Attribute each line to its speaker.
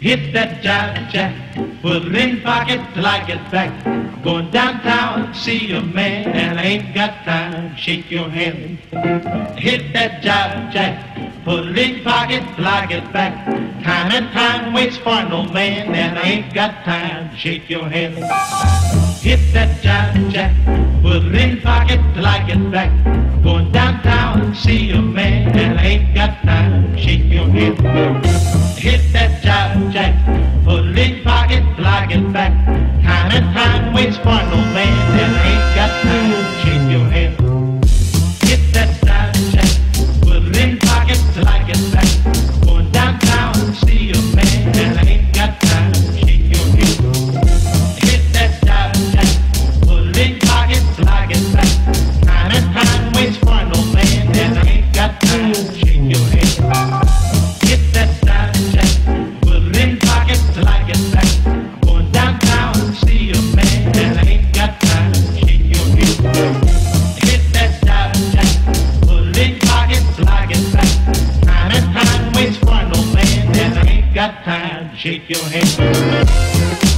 Speaker 1: Hit that jive jack, put it in pocket till I get back. Going downtown to see a man, and I ain't got time to shake your hand. Hit that jive jack, put it in pocket till I get back. Time and time waits for no man, and I ain't got time to shake your hand. Hit that jive jack, put it in pocket till I get back. Going downtown to see a man, and I ain't got time to shake your hand. Hit that jive jack, put it in pocket till I get back. Time and time waits for no man, and I ain't got time to shake your hand. Hit that jive jack, put it in pocket till I get back. Going downtown to see a man, and I ain't got time to shake your hand. Hit that jive jack, put it in pocket till I get back. Time and time waits for no man, and I ain't got time to shake your hand. Hit that jive jack, put it in pocket till I get back. Going downtown to see a man, and I ain't got time to shake your hand. Hit that jive jack, put it in pocket till I get back. Time and time waits for no man, and I ain't got time to shake your hand.